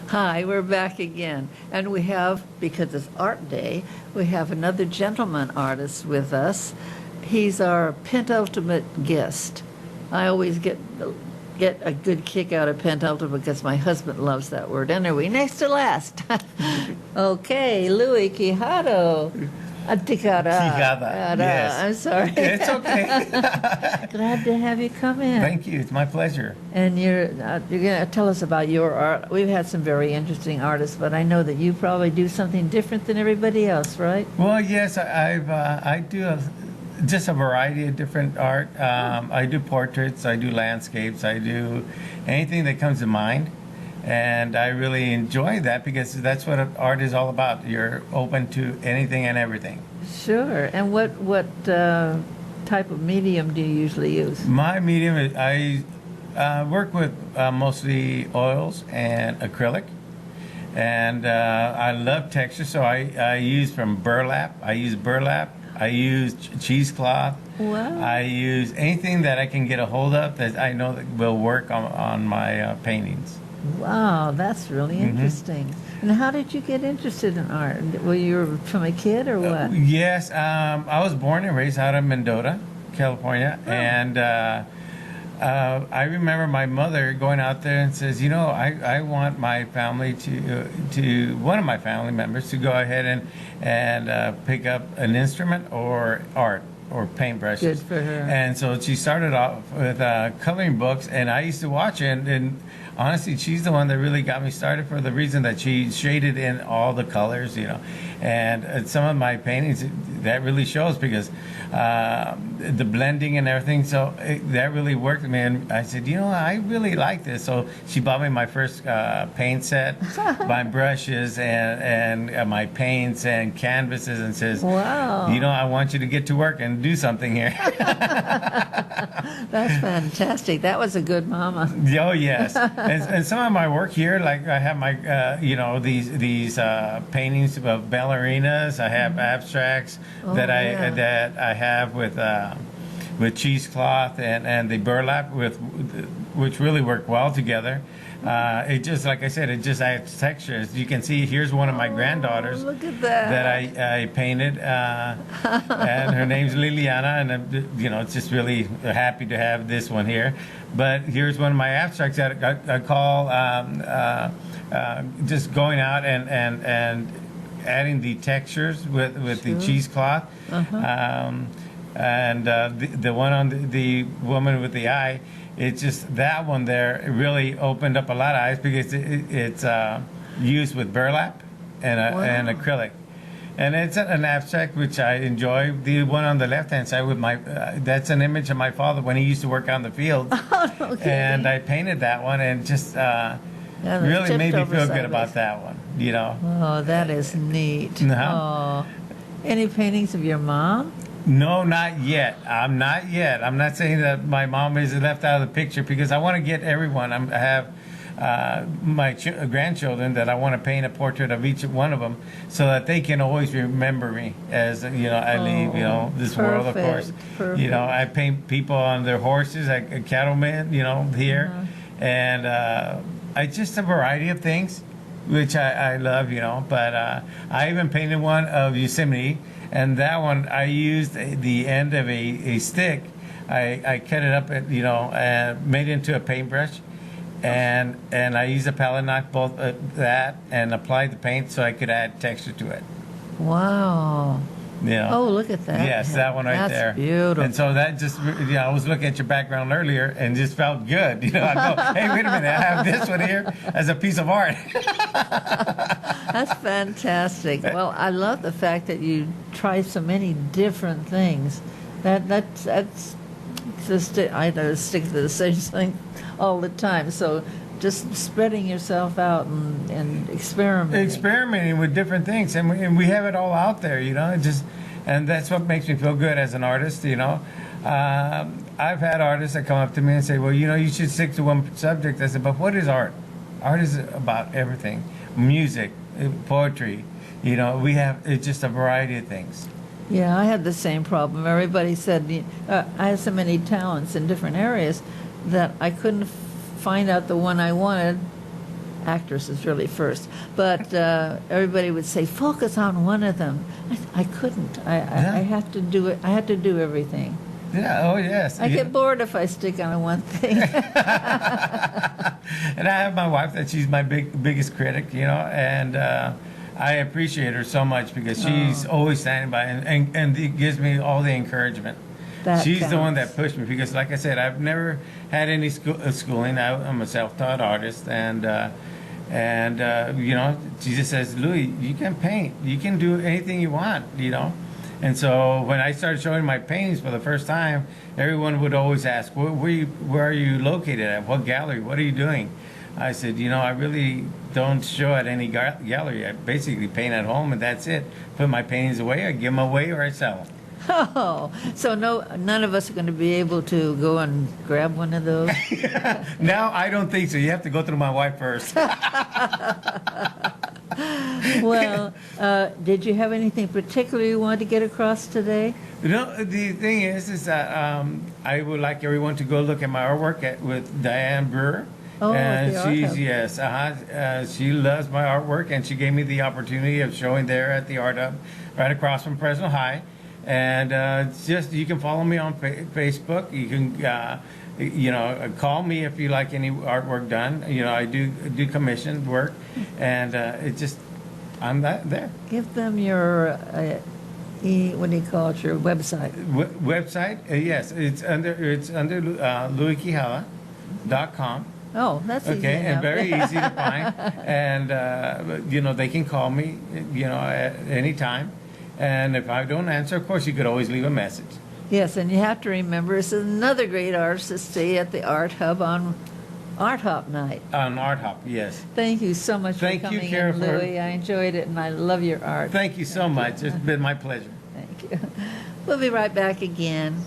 Hi, we're back again. And we have, because it's Art Day, we have another gentleman artist with us. He's our penultimate guest. I always get a good kick out of penultimate because my husband loves that word. Anyway, next to last. Okay, Louie Quijada. Quijada, yes. I'm sorry. It's okay. Glad to have you come in. Thank you. It's my pleasure. And you're going to tell us about your art. We've had some very interesting artists, but I know that you probably do something different than everybody else, right? Well, yes, I do just a variety of different art. I do portraits, I do landscapes, I do anything that comes to mind. And I really enjoy that because that's what art is all about. You're open to anything and everything. Sure. And what type of medium do you usually use? My medium is I work with mostly oils and acrylic. And I love texture, so I use from burlap. I use cheesecloth. Wow. I use anything that I can get a hold of that I know that will work on my paintings. Wow, that's really interesting. And how did you get interested in art? Were you from a kid or what? Yes, I was born and raised out of Mendota, California, and I remember my mother going out there and says, you know, I want my family to one of my family members to go ahead and pick up an instrument or art or paintbrushes. Good for her. And so she started off with coloring books, and I used to watch it, and honestly, she's the one that really got me started for the reason that she shaded in all the colors, you know. And some of my paintings, that really shows because the blending and everything, so that really worked with me. And I said, you know, I really like this. So she bought me my first paint set, my brushes and my paints and canvases, and says, wow, you know, I want you to get to work and do something here. That's fantastic. That was a good mama. Oh, yes. And some of my work here, like I have my, you know, these paintings of ballerinas. I have abstracts that I have with cheesecloth and the burlap which really work well together. It just, like I said, it just adds texture. As you can see, here's one of my granddaughters. Look at that. I painted, and her name's Liliana, and you know, it's just really happy to have this one here. But here's one of my abstracts that I call just going out and adding the textures with the cheesecloth. And the one on the woman with the eye, it's just that one there, it really opened up a lot of eyes because it's used with burlap and acrylic. And it's an abstract which I enjoy. The one on the left-hand side with my, that's an image of my father when he used to work out in the field. Okay. And I painted that one and just really made me feel good about that one, you know. Oh, that is neat. Oh. Any paintings of your mom? No, not yet. I'm not yet. I'm not saying that my mom is left out of the picture because I want to get everyone. I have my grandchildren that I want to paint a portrait of each one of them so that they can always remember me as, you know, I leave, you know, this world, of course. Perfect. You know, I paint people on their horses, like cattlemen, you know, here. And I just a variety of things, which I love, you know. But I even painted one of Yosemite. And that one, I used the end of a stick. I cut it up, you know, and made it into a paintbrush. And I used a palette knife, both that, and applied the paint so I could add texture to it. Wow. You know? Oh, look at that. Yes, that one right there. That's beautiful. And so that just, you know, I was looking at your background earlier and just felt good. You know, I go, hey, wait a minute, I have this one here as a piece of art. That's fantastic. Well, I love the fact that you try so many different things. That's I don't stick to the same thing all the time. So just spreading yourself out and experimenting with different things, and we have it all out there, you know. And that's what makes me feel good as an artist, you know. I've had artists that come up to me and say, well, you know, you should stick to one subject. I said, but what is art? Art is about everything. Music, poetry, you know, it's just a variety of things. Yeah, I had the same problem. Everybody said I had so many talents in different areas that I couldn't find out the one I wanted actress is really first. But everybody would say, focus on one of them. I couldn't. I have to do it. I had to do everything. Yeah. Oh, yes. I get bored if I stick on one thing. And I have my wife that she's my biggest critic, you know, and I appreciate her so much because she's always standing by and it gives me all the encouragement. She's the one that pushed me because, like I said, I've never had any schooling. I'm a self-taught artist, and you know, she just says, Louie, you can paint. You can do anything you want, you know. And so when I started showing my paintings for the first time, everyone would always ask, where are you located at? What gallery? What are you doing? I said, you know, I really don't show at any gallery. I basically paint at home, and that's it. Put my paintings away, I give them away, or I sell them. Oh, so none of us are going to be able to go and grab one of those? Now, I don't think so. You have to go through my wife first. Well, did you have anything particular you wanted to get across today? You know, the thing is that I would like everyone to go look at my artwork with Diane Brewer. Oh, and the art she's hub. yes, she loves my artwork, and she gave me the opportunity of showing there at the Art Hub, right across from Fresno High. And just you can follow me on Facebook. You can you know, call me if you like any artwork done. You know, I do commissioned work, and it just I'm there. Give them your, what do you call it, your website? Website? Yes, it's under louiequijada.com. Oh, that's easy Okay, and enough. very easy to find. And you know, they can call me, you know, at any time. And if I don't answer, of course, you could always leave a message. Yes, and you have to remember, this is another great artist to see at the Art Hub on Art Hop night. On Art Hop, yes. Thank you so much Thank for you, coming Kara, in, for- Louie. I enjoyed it, and I love your art. Thank you so much. It's been my pleasure. Thank you. We'll be right back again.